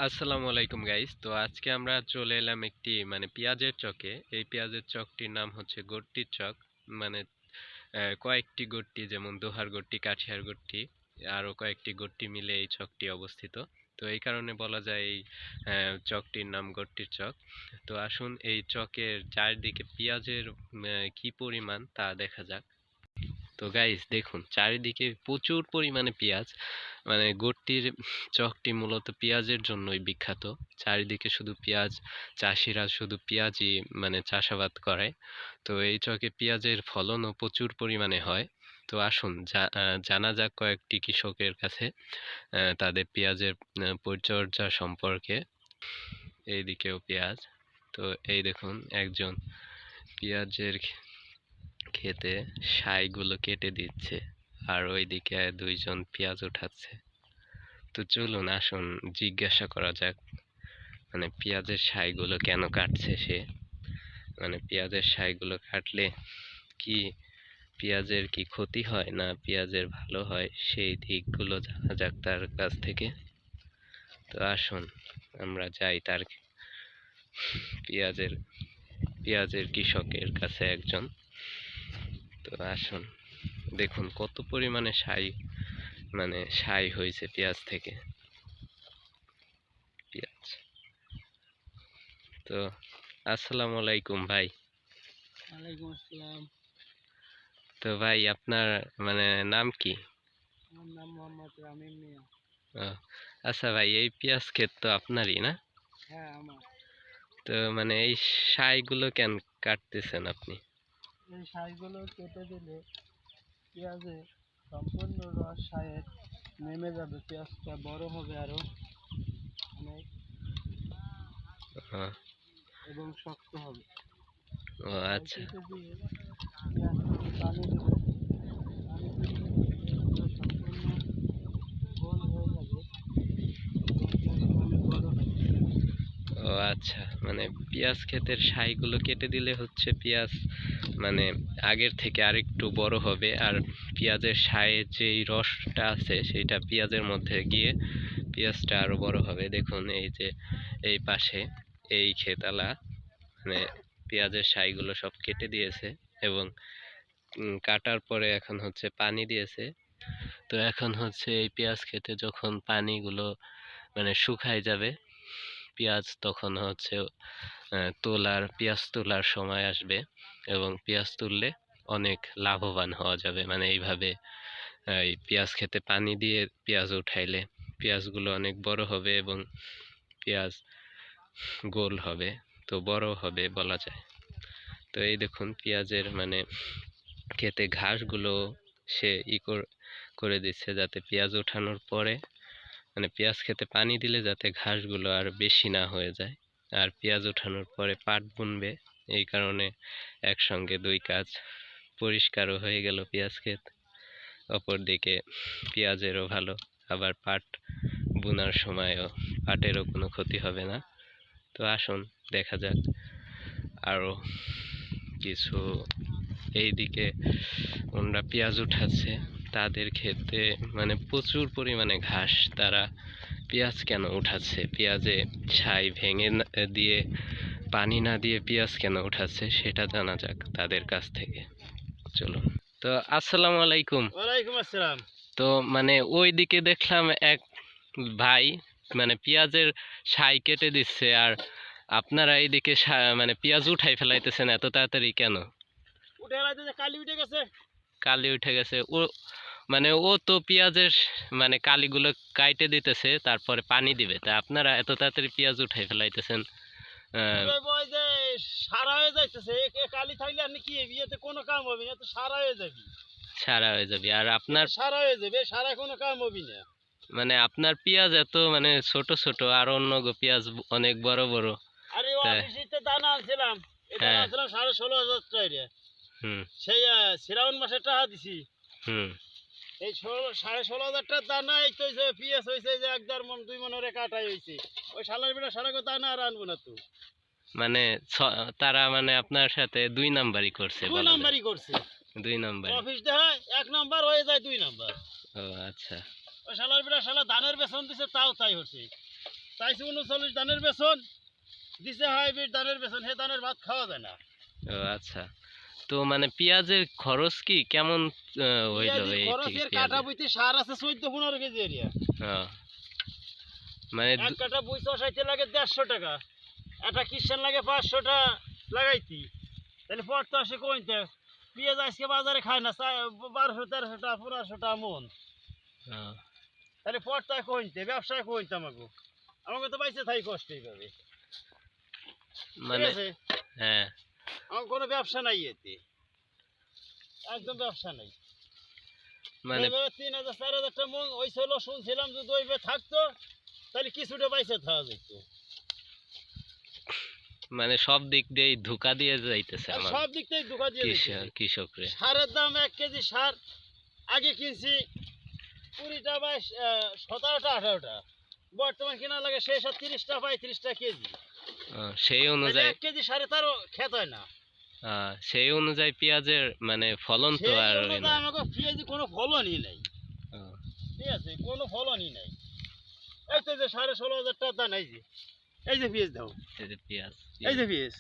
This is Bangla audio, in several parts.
আসসালামু আলাইকুম গাইস। তো আজকে আমরা চলে এলাম একটি পেঁয়াজের চকে। এই পেঁয়াজের চকটির নাম হচ্ছে গট্টির চক। মানে কয়েকটি গট্টি, যেমন দোহার গট্টি, কাঠিয়ার গট্টি, আরো কয়েকটি গট্টি মিলে এই চকটি অবস্থিত। তো এই কারণে বলা যায় এই চকটির নাম গট্টির চক। তো আসুন এই চকের চারদিকে পেঁয়াজের কি পরিমাণ তা দেখা যাক। তো গাইস দেখুন, চারিদিকে প্রচুর পরিমাণে পেঁয়াজ। গট্টির চকটি মূলত পেঁয়াজের জন্যই বিখ্যাত। চারিদিকে শুধু পেঁয়াজ, চাষিরা শুধু পেঁয়াজই চাষাবাদ করে। তো এই চকে পেঁয়াজের ফলনও প্রচুর পরিমাণে হয়। তো আসুন জানা যাক কয়েকটি কৃষকের কাছে তাদের পেঁয়াজের পরিচর্যা সম্পর্কে। এইদিকেও পেঁয়াজ। তো এই দেখুন, একজন পেঁয়াজের খেতে সাইগুলো কেটে দিচ্ছে, আর ওইদিকে দুইজন পেঁয়াজ উঠাচ্ছে। তো চলুন আসুন জিজ্ঞাসা করা যাক পেঁয়াজের সাইগুলো কেন কাটছে সে। পেঁয়াজের সাইগুলো কাটলে কি পেঁয়াজের কি ক্ষতি হয় না পেঁয়াজের ভালো হয়, সেই দিকগুলো জানা যাক তার কাছ থেকে। তো আসুন আমরা যাই তার পেঁয়াজের পেঁয়াজের কৃষকের কাছে একজন। তো আসুন দেখুন কত পরিমাণে সাই হয়েছে পেঁয়াজ থেকে। পেঁয়াজ। তো আসসালামু আলাইকুম ভাই। ওয়ালাইকুম আসসালাম। তো ভাই আপনার নাম কি? আমার নাম মোহাম্মদ রামিম মিয়া। আচ্ছা ভাই, এই পেঁয়াজ ক্ষেত তো আপনারই না? হ্যাঁ আমার। তো এই সাইগুলো কেন কাটতেছেন আপনি? এই সাইগুলো কেটে দিলে পেঁয়াজে সম্পূর্ণ রস সায়ের নেমে যাবে, পেঁয়াজটা বড় হবে আরো অনেক আহ, এবং শক্ত হবে। ও সাই আচ্ছা। কেটে দিয়ে পেঁয়াজটাকে পানি দেবে, পানি দিলে পেঁয়াজগুলো সম্পূর্ণ গোল হয়ে যাবে এবং পেঁয়াজটা অনেক বড় হবে। ও আচ্ছা, পেঁয়াজ ক্ষেতের সাইগুলো কেটে দিলে হচ্ছে পেঁয়াজ আগের থেকে আরেকটু বড় হবে, আর পেঁয়াজের সাইয়ের যেই রসটা আছে সেটা পেঁয়াজের মধ্যে গিয়ে পেঁয়াজটা আরো বড় হবে। দেখুন এই যে এই পাশে এই ক্ষেতালা পেঁয়াজের সাইগুলো সব কেটে দিয়েছে এবং কাটার পরে এখন হচ্ছে পানি দিয়েছে। তো এখন হচ্ছে এই পেঁয়াজ খেতে যখন পানিগুলো শুকায় যাবে পেঁয়াজ, তখন হচ্ছে পেঁয়াজ তোলার সময় আসবে এবং পেঁয়াজ তুললে অনেক লাভবান হওয়া যাবে। এইভাবে এই পেঁয়াজ খেতে পানি দিয়ে পেঁয়াজ উঠাইলে পেঁয়াজগুলো অনেক বড় হবে এবং পেঁয়াজ গোল হবে, তো বড় হবে বলা যায়। তো এই দেখুন পেঁয়াজের খেতে ঘাসগুলো সে করে দিচ্ছে, যাতে পেঁয়াজ ওঠানোর পরে পেঁয়াজ খেতে পানি দিলে যাতে ঘাসগুলো আর বেশি না হয়ে যায়। আর পেঁয়াজ ওঠানোর পরে পাট বুনবে, এই কারণে একসঙ্গে দুই কাজ। পরিষ্কারও হয়ে গেল পেঁয়াজ ক্ষেত, অপরদিকে পেঁয়াজেরও ভালো, আবার পাট বুনার সময়ও পাটেরও কোনো ক্ষতি হবে না। তো আসুন দেখা যাক আরো কিছু। এইদিকে ওনারা পেঁয়াজ উঠাচ্ছে, তাদের ক্ষেতে প্রচুর পরিমাণে ঘাস। তারা পেঁয়াজ কেন উঠাচ্ছে, পেঁয়াজে ছাই ভেঙে দিয়ে পানি না দিয়ে পেঁয়াজ কেন উঠাচ্ছে সেটা জানা যাক তাদের কাছ থেকে। চলুন। তো আসসালামু আলাইকুম। ওয়ালাইকুম আসসালাম। তো ওইদিকে দেখলাম এক ভাই পেঁয়াজের ছাই কেটে দিচ্ছে, আর আপনারা এইদিকে পেঁয়াজ উঠাই ফেলাইতেছেন এত তাড়াতাড়ি কেন? উঠে লাইতে কালি উঠে গেছে। কালি উঠে গেছে? ও ও তো পেঁয়াজের কালিগুলো কাইটে দিতেছে, তারপরে পানি দিবে, তা আপনারা এত তাড়াতাড়ি পেঁয়াজ উঠাই ফেলাইতেছেন? ওই যে সারা হয়ে যাইতেছে, কালি থাকলে আপনি কি বিয়েতে কোনো কাম হবে না, তো সারা হয়ে যাবে। সারা হয়ে যাবে। আর আপনার সারা হয়ে যাবে, সারা কোনো কাম হবে না। আপনার পেঁয়াজ এত ছোট ছোট, আর অন্য পেঁয়াজ অনেক বড় বড়। আরে তাই? অফিসে দানা আনছিলাম, এই দানা হ্যাঁ। আনছিলাম 16,500 টাকা। হুম। সেই শ্রাবণ মাসে টাকা দিছি। হুম। এই 16,500 টাকার দানা এই তো পিএস হয়েছে যে 1.5 মণ 2 মণের কাটাই হয়েছে। ওই শালার বিনা সারাকে দানা আর আনবো না তো। তারা আপনার সাথে দুই নাম্বারই করছে 2 বলা যায়। নাম্বারই করছে। 2 নাম্বার। অফিস দেখা 1 নাম্বার হয়ে যায় 2 নাম্বার। ও আচ্ছা। ওই শালার বিনা শালা ধানের বেতন দিছে তাও তাই হচ্ছে। চাইছে 39 ধানের বেতন, দিছে হাইব্রিড ধানের বেতন, হে ধানের ভাত খাওয়া যায় না। ও আচ্ছা, তো মানে পেঁয়াজের খরচ কি কেমন হইলো পেঁয়াজি এই খরচের কাটা পেঁয়াজের? বইতে সার আছে 14-15 কেজি এরিয়া। মানে এক কাটা বই চষাইতে লাগে 150 টাকা, একটা কিষান লাগে 500 টা লাগাইতি, তাহলে পর তো আসে কইতে পেঁয়াজ আজকে বাজারে খায় না 1200-1300 টাকা 1500 টাকা মন, তাহলে পর তো কইতে ব্যবসায় কইতে আমাকে তো বাইসে থাই কষ্ট এইভাবে, ঠিক মানে আছে? হ্যাঁ, আমার কোনো ব্যবসা নাই এতে, একদম ব্যবসা নাই। মানে 3000-4000 টাকা মন ওই ছিল, শুনছিলাম যদি ওইভাবে থাকতো তাহলে কিছুটা বাইসে থাকা যেত। মানে সব দিক দিয়ে ধোঁকা দিয়ে যাইতেছে আর আমার সব দিক থেকে ধোকা দিয়ে দিচ্ছে। কৃষকরে। সারের দাম 1 কেজি সার আগে কিনছি 20 টা বা 17টা 18টা, বর্তমান কিনা লাগে সেই সার 30 টা 35 টা কেজি। সেই অনুযায়ী 1 কেজি সারে তারও খেত হয় না। সেই অনুযায়ী পেঁয়াজের মানে ফলন তো সেই আর অনুযায়ী না। আমাকে পেঁয়াজি কোনো ফলনই নাই, আহ, ঠিক আছে? কোনো ফলনই নাই। এই তো যে 16,500 টাকা দাম, এই যে পেঁয়াজ দাও, এই যে পেঁয়াজ, এই যে পেঁয়াজ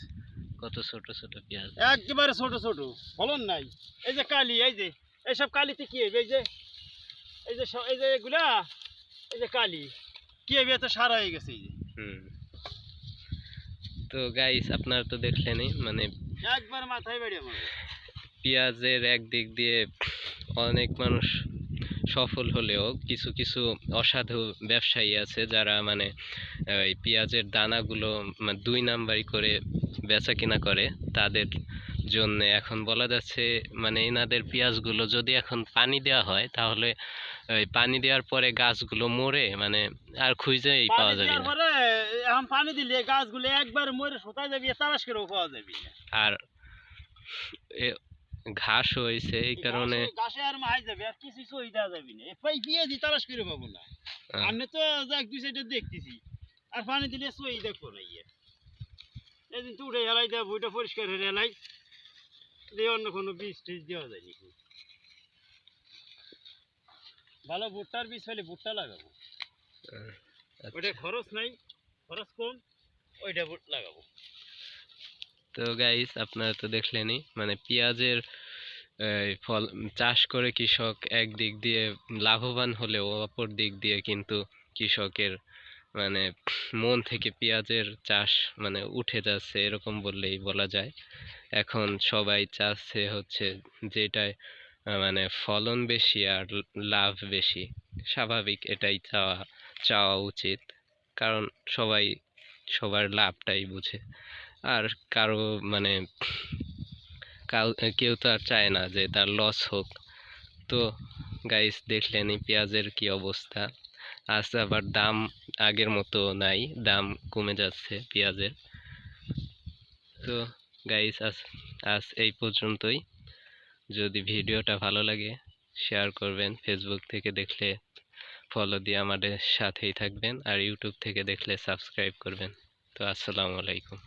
কত ছোট ছোট পেঁয়াজ। একেবারে ছোট ছোট, ফলন নাই। এই যে কালি, এই যে এইসব কালিতে কি হবে? এই যে এগুলা, এই যে কালি কি হবে? এত সার হয়ে গেছে এই যে। হুম, তো গাইস আপনারা তো দেখলেনই মানে একবার মাথায় বেড়ে আমার পেঁয়াজের একদিক দিয়ে অনেক মানুষ সফল হলেও কিছু কিছু অসাধু ব্যবসায়ী আছে যারা মানে এই পেঁয়াজের দানাগুলো মানে 2 নাম্বারি করে বেচা কিনা করে। তাদের জন্য এখন বলা যাচ্ছে মানে এনাদের পেঁয়াজগুলো যদি এখন পানি দেওয়া হয় তাহলে ওই পানি দেওয়ার পরে গাছগুলো মরে মানে আর খুঁজেই পানি পাওয়া যাবে দেওয়ার না। পরে এখন পানি দিলে গাছগুলো একবার মরে শুকায় যাবে, তালাশ করেও পাওয়া যাবে না। আর ঘাস হয়েছে এই কারণে ঘাসে আর মাই যাবে, আর কিছু সই দেওয়া যাবে না, এই পেঁয়াজি তালাশ করে পাবো না। আমি তো যাক 2-4টা দেখতেছি, আর পানি দিলে সই দেখবো না। এদিন তো উঠে হেলাই দেওয়া, বইটা পরিষ্কার হয়ে হেলাই দিয়ে অন্য কোনো বীজ টিজ দেওয়া যায় নাকি? ভালো ভুট্টার বীজ হলে ভুট্টা লাগাবো, ওইটা খরচ নাই, খরচ কম, ওইটা লাগাবো। তো গাইস আপনারা তো দেখলেনই মানে পেঁয়াজের ফল চাষ করে কৃষক একদিক দিয়ে লাভবান হলেও অপর দিক দিয়ে কিন্তু কৃষকের মানে মন থেকে পেঁয়াজের চাষ মানে উঠে যাচ্ছে এরকম বললেই বলা যায়। এখন সবাই চাচ্ছে হচ্ছে যেটায় মানে ফলন বেশি আর লাভ বেশি। স্বাভাবিক, এটাই চাওয়া চাওয়া উচিত, কারণ সবাই সবার লাভটাই বুঝে। আর কারো মানে কেউ তো আর চায় না যে তার লস হোক। তো গাইস দেখলেনই পেঁয়াজের কি অবস্থা। আজ আবার দাম আগের মতো নাই, দাম কমে যাচ্ছে পেঁয়াজের। তো গাইস আজ আজ এই পর্যন্তই। যদি ভিডিওটা ভালো লাগে শেয়ার করবেন, ফেসবুক থেকে দেখলে ফলো দিয়ে আমাদের সাথেই থাকবেন, আর ইউটিউব থেকে দেখলে সাবস্ক্রাইব করবেন। তো আসসালামু আলাইকুম।